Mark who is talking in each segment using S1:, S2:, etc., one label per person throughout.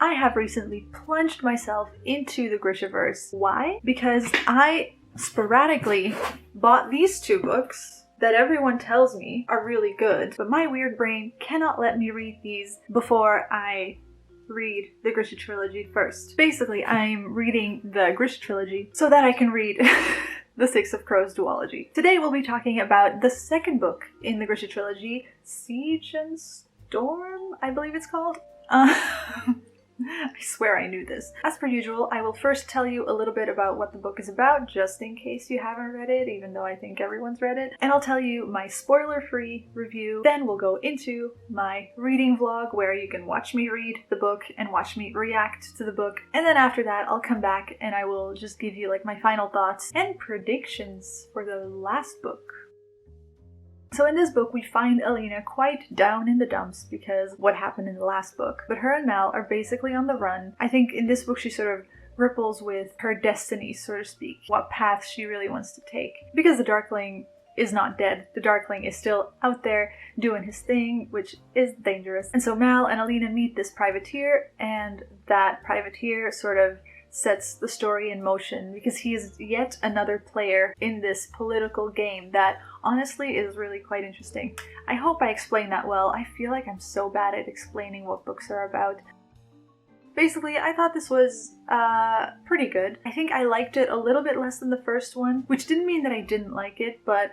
S1: I have recently plunged myself into the Grishaverse. Why? Because I sporadically bought these two books that everyone tells me are really good, but my weird brain cannot let me read these before I read the GRISHA trilogy first. Basically, I'm reading the GRISHA trilogy so that I can read the Six of Crows duology. Today we'll be talking about the second book in the GRISHA trilogy, Seige and Storm, I believe it's called. I swear I knew this. As per usual, I will first tell you a little bit about what the book is about, just in case you haven't read it, even though I think everyone's read it. And I'll tell you my spoiler-free review. Then we'll go into my reading vlog, where you can watch me read the book and watch me react to the book. And then after that, I'll come back and I will just give you like my final thoughts and predictions for the last book. So in this book, we find Alina quite down in the dumps because what happened in the last book. But her and Mal are basically on the run. I think in this book she sort of ripples with her destiny, so to speak, what path she really wants to take. Because the Darkling is not dead. The Darkling is still out there doing his thing, which is dangerous. And so Mal and Alina meet this privateer, and that privateer sort of sets the story in motion because he is yet another player in this political game that honestly is really quite interesting. I hope I explained that well. I feel like I'm so bad at explaining what books are about. Basically, I thought this was pretty good. I think I liked it a little bit less than the first one, which didn't mean that I didn't like it, but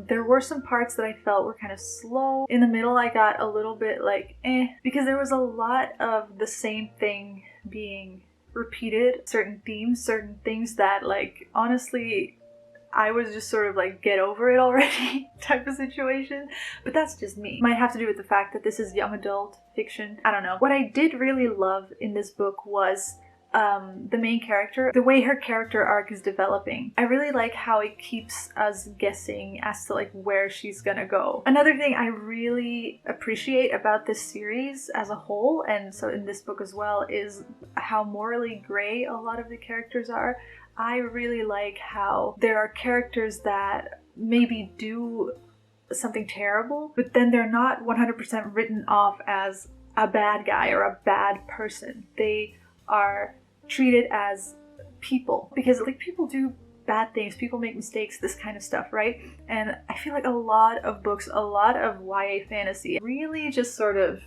S1: there were some parts that I felt were kind of slow. In the middle, I got a little bit like, because there was a lot of the same thing being repeated, certain themes, certain things that, like, honestly, I was just sort of like, get over it already type of situation. But that's just me. Might have to do with the fact that this is young adult fiction. I don't know. What I did really love in this book was the main character, the way her character arc is developing. I really like how it keeps us guessing as to like where she's gonna go. Another thing I really appreciate about this series as a whole, and so in this book as well, is how morally gray a lot of the characters are. I really like how there are characters that maybe do something terrible, but then they're not 100% written off as a bad guy or a bad person. They are treated as people, because like people do bad things, people make mistakes, this kind of stuff, right? And I feel like a lot of books, a lot of YA fantasy really just sort of,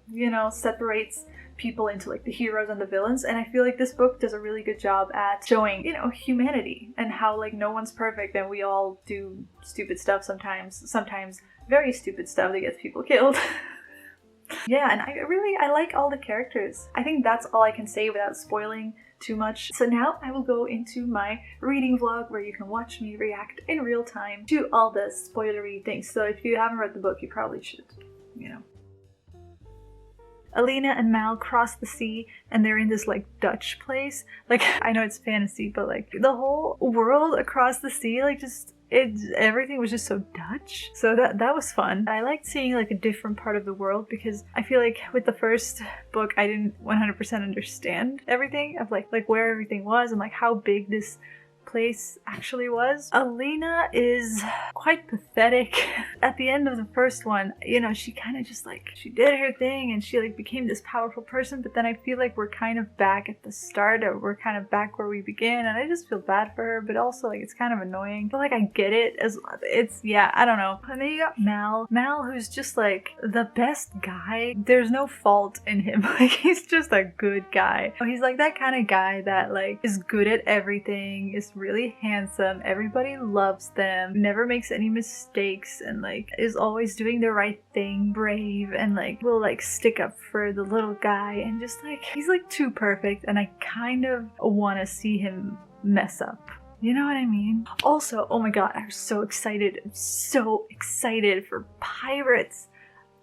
S1: you know, separates people into like the heroes and the villains, and I feel like this book does a really good job at showing, you know, humanity and how like no one's perfect and we all do stupid stuff sometimes very stupid stuff that gets people killed. Yeah, and I like all the characters. I think that's all I can say without spoiling too much. So now I will go into my reading vlog where you can watch me react in real time to all the spoilery things. So if you haven't read the book, you probably should, you know. Alina and Mal cross the sea and they're in this like Dutch place. Like, I know it's fantasy, but like the whole world across the sea, like just everything was just so Dutch. So that was fun. I liked seeing like a different part of the world because I feel like with the first book I didn't 100% understand everything of like where everything was and like how big this place actually was. Alina is quite pathetic. At the end of the first one, you know, she kind of just like, she did her thing and she like became this powerful person, but then I feel like we're kind of back at the start, or we're kind of back where we began, and I just feel bad for her, but also like it's kind of annoying. But like I get it, as it's, yeah, I don't know. And then you got Mal who's just like the best guy. There's no fault in him. Like he's just a good guy. He's like that kind of guy that like is good at everything, is really handsome, everybody loves them, never makes any mistakes, and like is always doing the right thing, brave, and like will like stick up for the little guy, and just like he's like too perfect, and I kind of want to see him mess up. You know what I mean? Also, oh my god, I'm so excited. I'm so excited for pirates.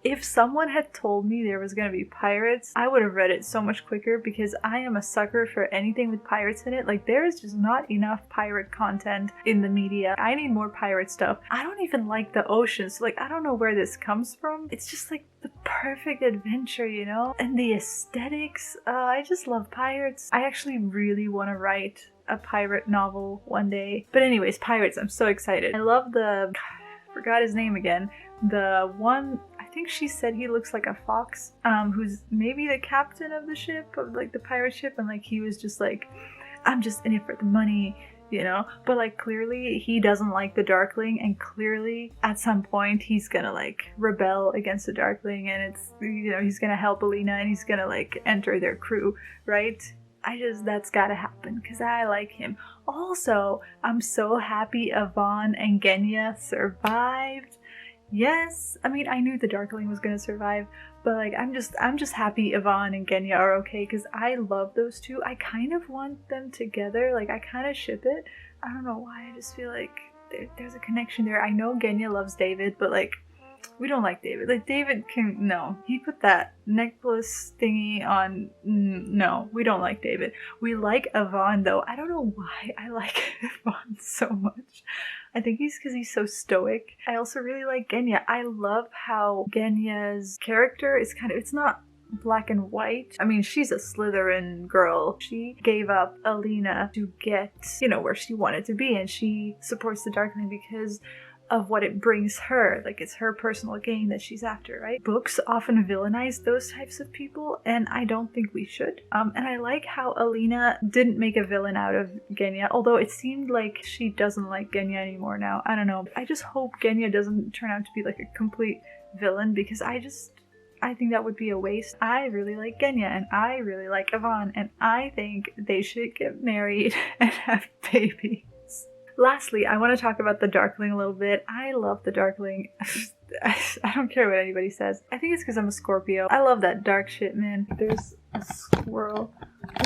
S1: If someone had told me there was gonna be pirates, I would have read it so much quicker because I am a sucker for anything with pirates in it. Like, there is just not enough pirate content in the media. I need more pirate stuff. I don't even like the ocean, so like, I don't know where this comes from. It's just like the perfect adventure, you know? And the aesthetics, I just love pirates. I actually really want to write a pirate novel one day. But anyways, pirates, I'm so excited. I love the, I forgot his name again. The one, I think she said he looks like a fox, who's maybe the captain of the ship, of like the pirate ship, and like he was just like, I'm just in it for the money, you know? But like clearly he doesn't like the Darkling, and clearly at some point he's gonna like rebel against the Darkling, and it's, you know, he's gonna help Alina and he's gonna like enter their crew, right? That's gotta happen because I like him. Also, I'm so happy Yvonne and Genya survived. Yes, I mean, I knew the Darkling was gonna survive, but like I'm just happy Yvonne and Genya are okay because I love those two. I kind of want them together. Like I kind of ship it. I don't know why. I just feel like there's a connection there. I know Genya loves David, but like we don't like David. Like David no. He put that necklace thingy on. No, we don't like David. We like Yvonne though. I don't know why I like Yvonne so much. I think because he's so stoic. I also really like Genya. I love how Genya's character is it's not black and white. I mean, she's a Slytherin girl. She gave up Alina to get, you know, where she wanted to be, and she supports the Darkling because of what it brings her. Like, it's her personal gain that she's after, right? Books often villainize those types of people, and I don't think we should. And I like how Alina didn't make a villain out of Genya, although it seemed like she doesn't like Genya anymore now. I don't know. I just hope Genya doesn't turn out to be like a complete villain, because I think that would be a waste. I really like Genya, and I really like Yvonne, and I think they should get married and have babies. Lastly, I want to talk about the Darkling a little bit. I love the Darkling. I don't care what anybody says. I think it's because I'm a Scorpio. I love that dark shit, man. There's a squirrel.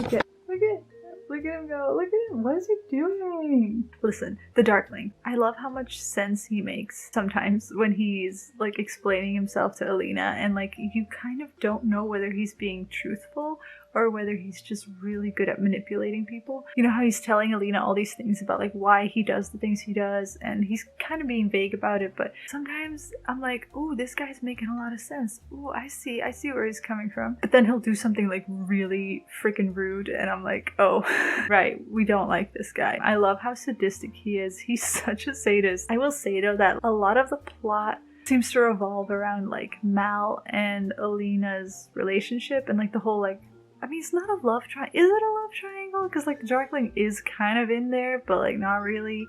S1: Look at him go. Look at him. What is he doing? Listen, the Darkling. I love how much sense he makes sometimes when he's like explaining himself to Alina, and like you kind of don't know whether he's being truthful or whether he's just really good at manipulating people. You know how he's telling Alina all these things about like why he does the things he does, and he's kind of being vague about it, but sometimes I'm like, ooh, this guy's making a lot of sense. Ooh, I see where he's coming from. But then he'll do something like really freaking rude, and I'm like, oh, right, we don't like this guy. I love how sadistic he is. He's such a sadist. I will say though that a lot of the plot seems to revolve around like Mal and Alina's relationship, and like the whole like, I mean, it's not a love triangle. Is it a love triangle? Because, like, the Darkling is kind of in there, but, like, not really.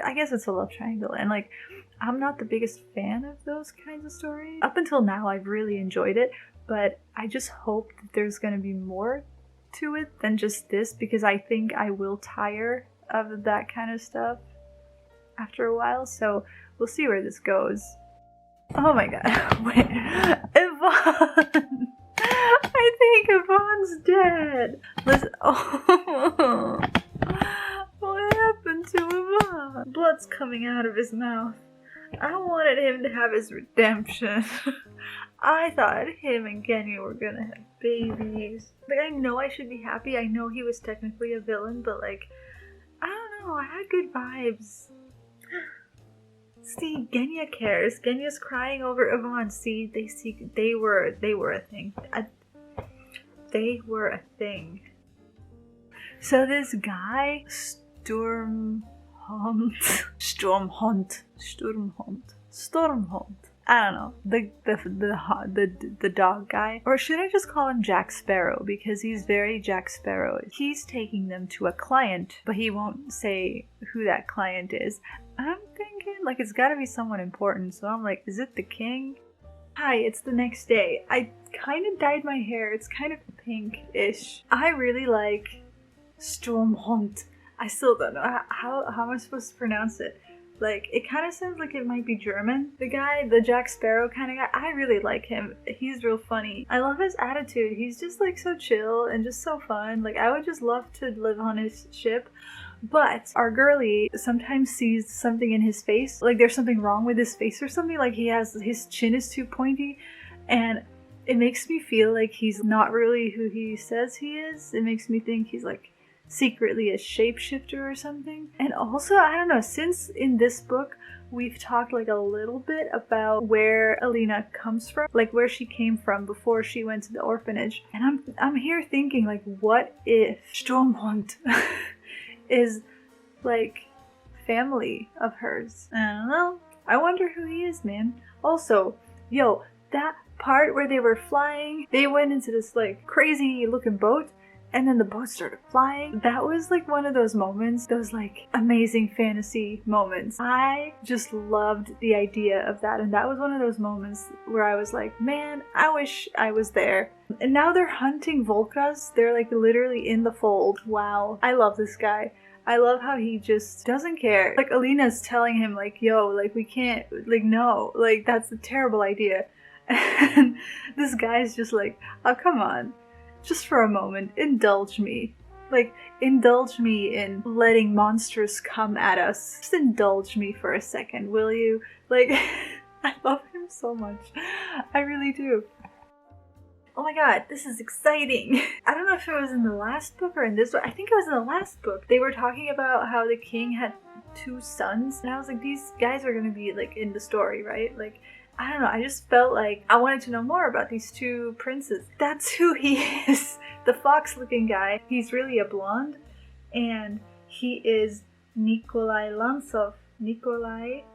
S1: I guess it's a love triangle. And, like, I'm not the biggest fan of those kinds of stories. Up until now, I've really enjoyed it, but I just hope that there's going to be more to it than just this, because I think I will tire of that kind of stuff after a while. So, we'll see where this goes. Oh my god. Wait. Yvonne! I think Yvonne's dead. Listen. Oh. What happened to Yvonne? Blood's coming out of his mouth. I wanted him to have his redemption. I thought him and Genya were gonna have babies. Like, I know I should be happy. I know he was technically a villain, but like, I don't know. I had good vibes. See, Genya cares. Genya's crying over Yvonne. See, they were a thing. They were a thing. So this guy, Stormhunt. I don't know, the dog guy, or should I just call him Jack Sparrow, because he's very Jack Sparrow. He's taking them to a client, but he won't say who that client is. I'm thinking like it's got to be someone important, so I'm like, is it the king? Hi, it's the next day. I kind of dyed my hair. It's kind of pink-ish. I really like Stormhunt. I still don't know how am I supposed to pronounce it. Like, it kind of sounds like it might be German. The guy, the Jack Sparrow kind of guy, I really like him. He's real funny. I love his attitude. He's just like so chill and just so fun. Like, I would just love to live on his ship. But our girlie sometimes sees something in his face. Like, there's something wrong with his face or something. Like, his chin is too pointy. And it makes me feel like he's not really who he says he is. It makes me think he's like secretly a shapeshifter or something. And also, I don't know, since in this book we've talked like a little bit about where Alina comes from, like where she came from before she went to the orphanage, and I'm here thinking like, what if Stormhunt is like family of hers? I don't know. I wonder who he is, man. Also, yo, that part where they were flying, they went into this like crazy looking boat, and then the boat started flying. That was like one of those moments, those like amazing fantasy moments. I just loved the idea of that, and that was one of those moments where I was like, man, I wish I was there. And now they're hunting Volcas. They're like literally in the fold. Wow, I love this guy. I love how he just doesn't care. Like Alina's telling him like, yo, like we can't, like no, like that's a terrible idea. And this guy's just like, oh come on. Just for a moment, indulge me. Like, indulge me in letting monsters come at us. Just indulge me for a second, will you? Like, I love him so much. I really do. Oh my god, this is exciting. I don't know if it was in the last book or in this one. I think it was in the last book. They were talking about how the king had 2 sons. And I was like, these guys are gonna be, like, in the story, right? Like, I don't know, I just felt like I wanted to know more about these 2 princes. That's who he is. The fox-looking guy. He's really a blonde. And he is Nikolai Lantsov. Nikolaj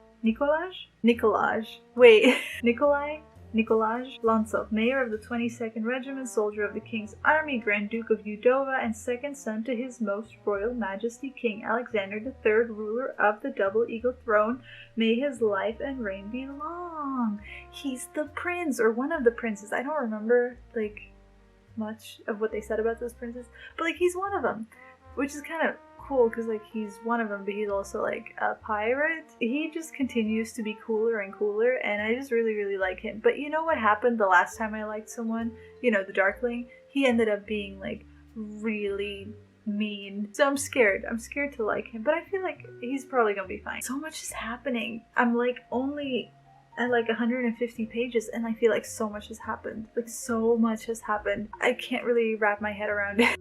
S1: Lantsov, mayor of the 22nd Regiment, soldier of the King's Army, Grand Duke of Udova, and second son to His Most Royal Majesty King Alexander III, ruler of the Double Eagle Throne. May his life and reign be long. He's the prince, or one of the princes. I don't remember, like, much of what they said about those princes, but, like, he's one of them, which is kind of cool because like he's one of them, but he's also like a pirate. He just continues to be cooler and cooler, and I just really like him. But you know what happened the last time I liked someone? You know, the Darkling. He ended up being like really mean. So I'm scared to like him, but I feel like he's probably gonna be fine. So much is happening. I'm like only at like 150 pages and I feel like so much has happened. Like so much has happened. I can't really wrap my head around it.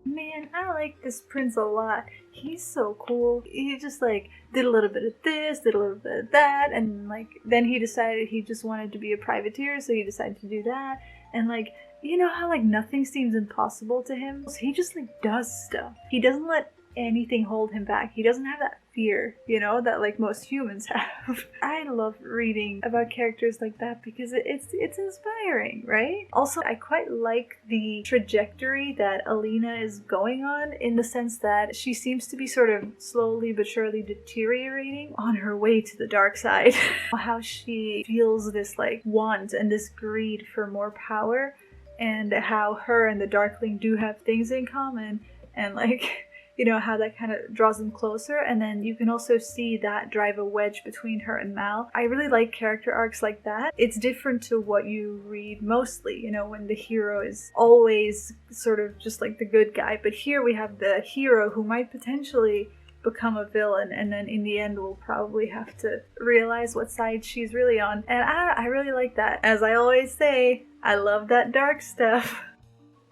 S1: Man, I like this prince a lot. He's so cool. He just like did a little bit of this, did a little bit of that, and like then he decided he just wanted to be a privateer, so he decided to do that. And like, you know how like nothing seems impossible to him? So he just like does stuff. He doesn't let anything hold him back. He doesn't have that fear, you know, that like most humans have. I love reading about characters like that because it's inspiring, right? Also, I quite like the trajectory that Alina is going on, in the sense that she seems to be sort of slowly but surely deteriorating on her way to the dark side. How she feels this like want and this greed for more power, and how her and the Darkling do have things in common, and like, you know, how that kind of draws them closer. And then you can also see that drive a wedge between her and Mal. I really like character arcs like that. It's different to what you read mostly, you know, when the hero is always sort of just like the good guy. But here we have the hero who might potentially become a villain, and then in the end we'll probably have to realize what side she's really on. And I really like that. As I always say, I love that dark stuff.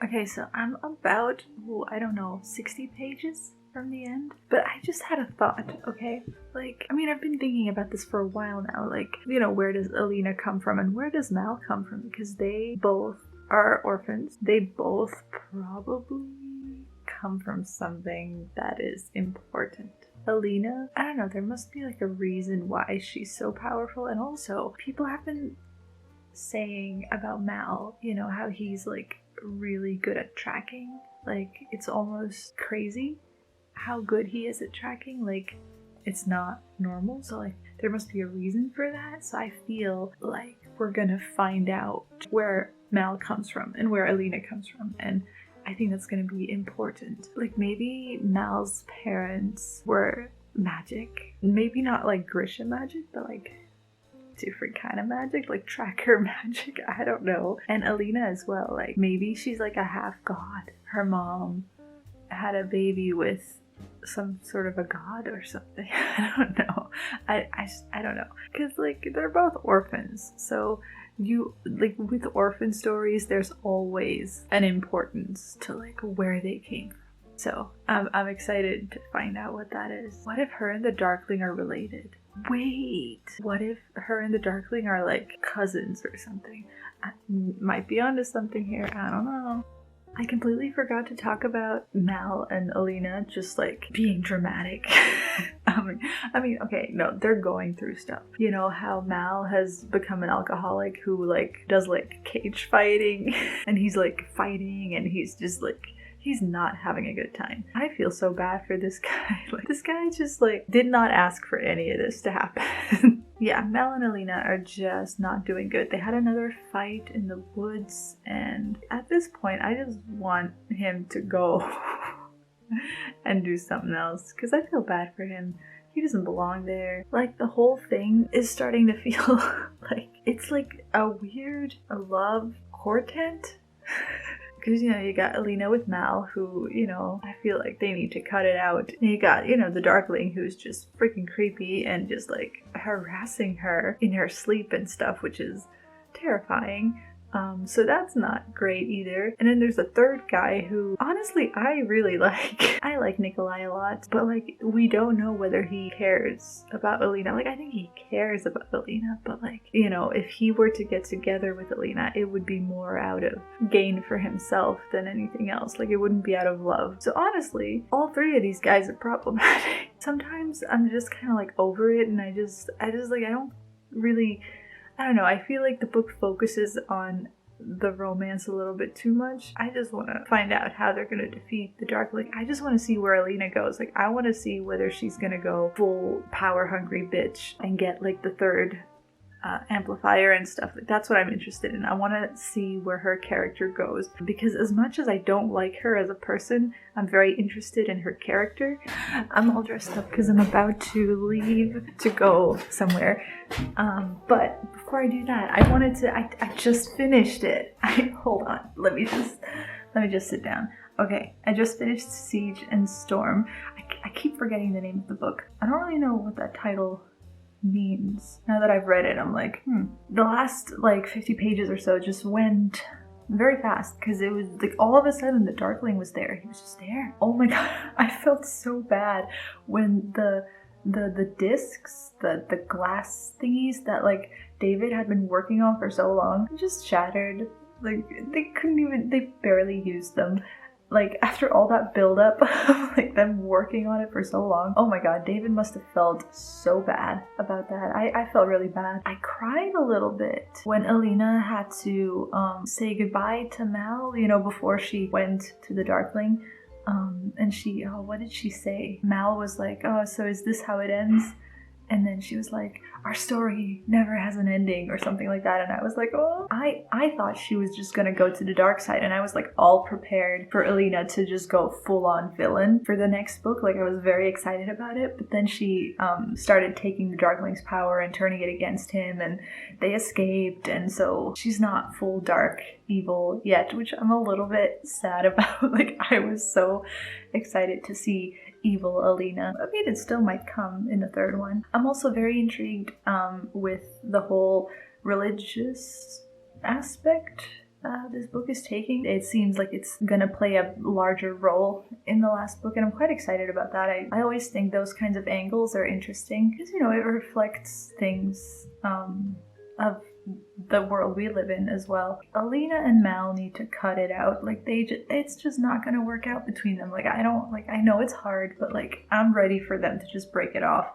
S1: Okay, so I'm about, I don't know, 60 pages from the end. But I just had a thought, okay? Like, I mean, I've been thinking about this for a while now. Like, you know, where does Alina come from and where does Mal come from? Because they both are orphans. They both probably come from something that is important. Alina, I don't know, there must be like a reason why she's so powerful. And also, people have been saying about Mal, you know, how he's like really good at tracking. Like, it's almost crazy how good he is at tracking. Like, it's not normal. So like, there must be a reason for that. So I feel like we're gonna find out where Mal comes from and where Alina comes from, and I think that's gonna be important. Like, maybe Mal's parents were magic. Maybe not like Grisha magic, but like different kind of magic, like tracker magic. I don't know. And Alina as well. Like, maybe she's like a half god. Her mom had a baby with some sort of a god or something. I don't know. I don't know. Because like, they're both orphans. So you, like, with orphan stories, there's always an importance to like where they came from. So I'm excited to find out what that is. What if her and the Darkling are related? Wait, what if her and the Darkling are like cousins or something? I might be onto something here. I don't know. I completely forgot to talk about Mal and Alina just like being dramatic. I mean, okay, no, they're going through stuff. You know how Mal has become an alcoholic who like does like cage fighting and he's like fighting and he's just like, he's not having a good time. I feel so bad for this guy. Like, this guy just like did not ask for any of this to happen. Yeah, Mal and Alina are just not doing good. They had another fight in the woods, and at this point, I just want him to go and do something else because I feel bad for him. He doesn't belong there. Like, the whole thing is starting to feel like it's like a weird love quartet. Because, you know, you got Alina with Mal, who, you know, I feel like they need to cut it out. And you got, you know, the Darkling, who's just freaking creepy and just, like, harassing her in her sleep and stuff, which is terrifying. So that's not great either. And then there's a third guy who, honestly, I really like. I like Nikolai a lot, but like, we don't know whether he cares about Alina. Like, I think he cares about Alina, but like, you know, if he were to get together with Alina, it would be more out of gain for himself than anything else. Like, it wouldn't be out of love. So honestly, all three of these guys are problematic. Sometimes I'm just kind of like over it, and I just like, I don't really, I don't know, I feel like the book focuses on the romance a little bit too much. I just want to find out how they're going to defeat the Darkling. I just want to see where Alina goes. Like, I want to see whether she's going to go full power-hungry bitch and get, like, the third amplifier and stuff. Like, that's what I'm interested in. I want to see where her character goes, because as much as I don't like her as a person, I'm very interested in her character. I'm all dressed up because I'm about to leave to go somewhere, but before I do that, I wanted to, I just finished it. Hold on, let me just sit down. Okay, I just finished Seige and Storm. I keep forgetting the name of the book. I don't really know what that title means. Now that I've read it, I'm like, The last like 50 pages or so just went very fast, because it was like all of a sudden the Darkling was there. He was just there. Oh my god, I felt so bad when the discs, the glass thingies that like David had been working on for so long just shattered. Like, they barely used them. Like, after all that build-up, like, them working on it for so long. Oh my god, David must have felt so bad about that. I felt really bad. I cried a little bit when Alina had to say goodbye to Mal, you know, before she went to the Darkling. And she, what did she say? Mal was like, oh, so is this how it ends? And then she was like, our story never has an ending, or something like that. And I was like, oh, I thought she was just gonna go to the dark side. And I was like all prepared for Alina to just go full on villain for the next book. Like, I was very excited about it. But then she started taking the Darkling's power and turning it against him, and they escaped. And so she's not full dark evil yet, which I'm a little bit sad about. Like, I was so excited to see evil Alina. I mean, it still might come in the third one. I'm also very intrigued with the whole religious aspect this book is taking. It seems like it's gonna play a larger role in the last book, and I'm quite excited about that. I always think those kinds of angles are interesting because, you know, it reflects things of the world we live in as well. Alina and Mal need to cut it out. Like, it's just not gonna work out between them. Like, I know it's hard, but like, I'm ready for them to just break it off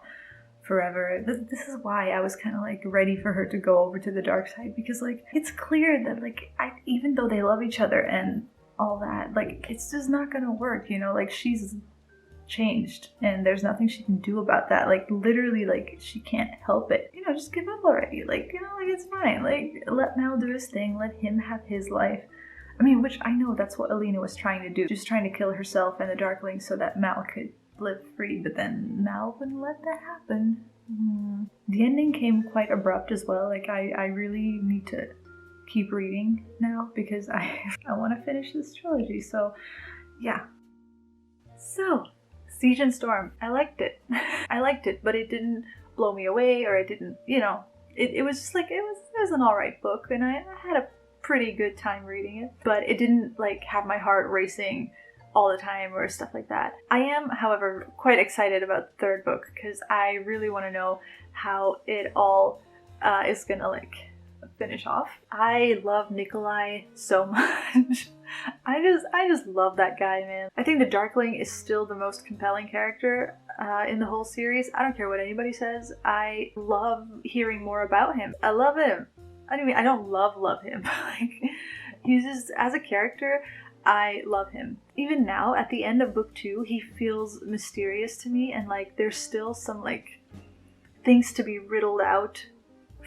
S1: forever. This is why I was kind of like ready for her to go over to the dark side, because like, it's clear that like, even though they love each other and all that, like, it's just not gonna work, you know? Like, she's changed and there's nothing she can do about that. Like, literally, like, she can't help it. You know, just give up already. Like, you know, like, it's fine. Like, let Mal do his thing, let him have his life. I mean, which I know that's what Alina was trying to do, just trying to kill herself and the Darkling so that Mal could live free, but then Mal wouldn't let that happen. The ending came quite abrupt as well. Like, I really need to keep reading now because I want to finish this trilogy. So yeah. So Seige and Storm, I liked it. I liked it, but it didn't blow me away, or it didn't, you know, it was just like, it was an alright book, and I had a pretty good time reading it, but it didn't like have my heart racing all the time or stuff like that. I am, however, quite excited about the third book because I really want to know how it all is gonna like finish off. I love Nikolai so much. I just love that guy, man. I think the Darkling is still the most compelling character in the whole series. I don't care what anybody says. I love hearing more about him. I love him. I don't love him. Like, he's just, as a character, I love him. Even now, at the end of book 2, he feels mysterious to me, and like there's still some like things to be riddled out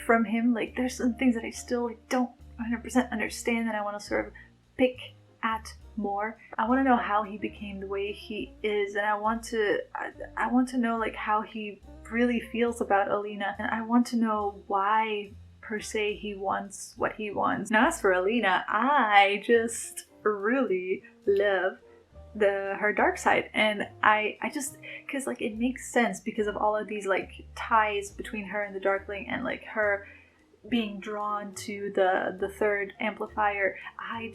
S1: from him. Like there's some things that I still like, don't 100% understand, that I want to sort of pick at more. I want to know how he became the way he is, and I want to know like how he really feels about Alina, and I want to know why per se he wants what he wants. Now as for Alina, I just really love her dark side, and I just, because like it makes sense because of all of these like ties between her and the Darkling, and like her being drawn to the third amplifier. I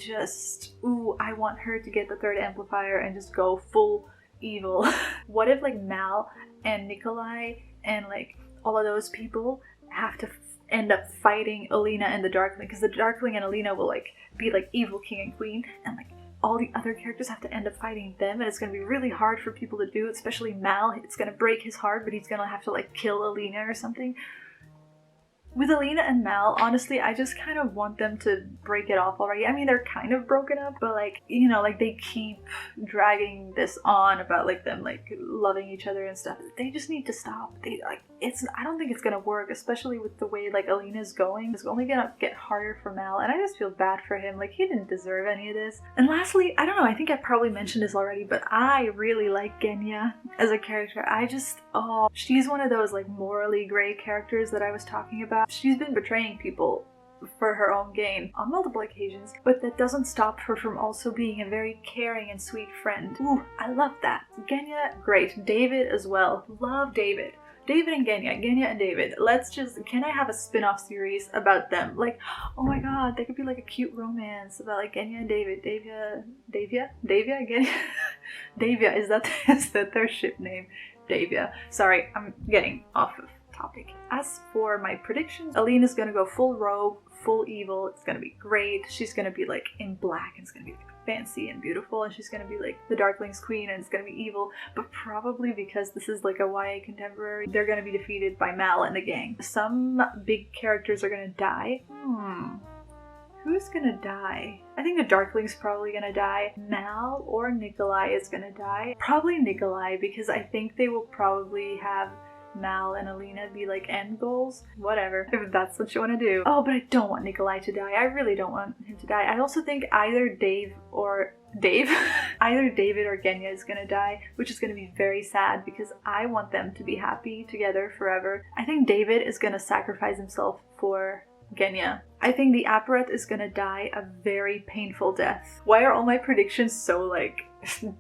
S1: want her to get the third amplifier and just go full evil. What if like Mal and Nikolai and like all of those people have to end up fighting Alina and the Darkling, because the Darkling and Alina will like be like evil king and queen, and like all the other characters have to end up fighting them, and it's going to be really hard for people to do, especially Mal. It's going to break his heart, but he's going to have to like kill Alina or something. With Alina and Mal, honestly, I just kind of want them to break it off already. I mean, they're kind of broken up, but like, you know, like they keep dragging this on about like them like loving each other and stuff. They just need to stop. I don't think it's gonna work, especially with the way like Alina's going. It's only gonna get harder for Mal, and I just feel bad for him. Like, he didn't deserve any of this. And lastly, I don't know, I think I probably mentioned this already, but I really like Genya as a character. She's one of those like morally gray characters that I was talking about. She's been betraying people for her own gain on multiple occasions, but that doesn't stop her from also being a very caring and sweet friend. Ooh, I love that. Genya, great. David as well. Love David. David and Genya and David. Can I have a spin-off series about them? Like, oh my god, they could be like a cute romance about like Genya and David. Davia, Genya? Davia, is that their ship name? Davia. Sorry, I'm getting off of topic. As for my predictions, Alina's gonna go full rogue, full evil. It's gonna be great. She's gonna be like in black, and it's gonna be like fancy and beautiful, and she's gonna be like the Darkling's queen, and it's gonna be evil. But probably because this is like a YA contemporary, they're gonna be defeated by Mal and the gang. Some big characters are gonna die. Who's gonna die? I think the Darkling's probably gonna die. Mal or Nikolai is gonna die. Probably Nikolai, because I think they will probably have Mal and Alina be like end goals. Whatever, if that's what you want to do. Oh, but I don't want Nikolai to die. I really don't want him to die. I also think either David or Genya is gonna die, which is gonna be very sad because I want them to be happy together forever. I think David is gonna sacrifice himself for Genya. I think the Apparat is gonna die a very painful death. Why are all my predictions so like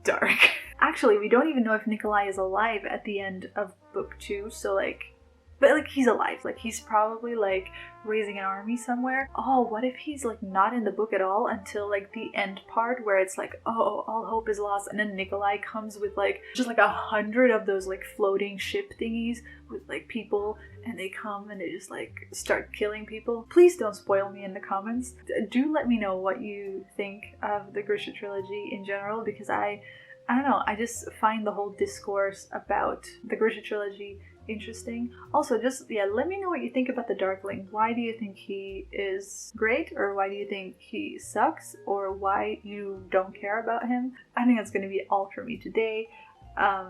S1: dark? Actually, we don't even know if Nikolai is alive at the end of book 2, so like, but like he's alive. Like, he's probably like raising an army somewhere. Oh, what if he's like not in the book at all until like the end part where it's like, oh, all hope is lost, and then Nikolai comes with like just like 100 of those like floating ship thingies with like people, and they come and they just like start killing people. Please don't spoil me in the comments. Do let me know what you think of the Grisha trilogy in general, because I don't know, I just find the whole discourse about the Grisha trilogy interesting. Also, just, yeah, let me know what you think about the Darkling. Why do you think he is great, or why do you think he sucks, or why you don't care about him? I think that's going to be all for me today. I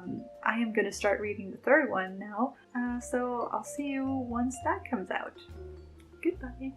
S1: am going to start reading the third one now, so I'll see you once that comes out. Goodbye.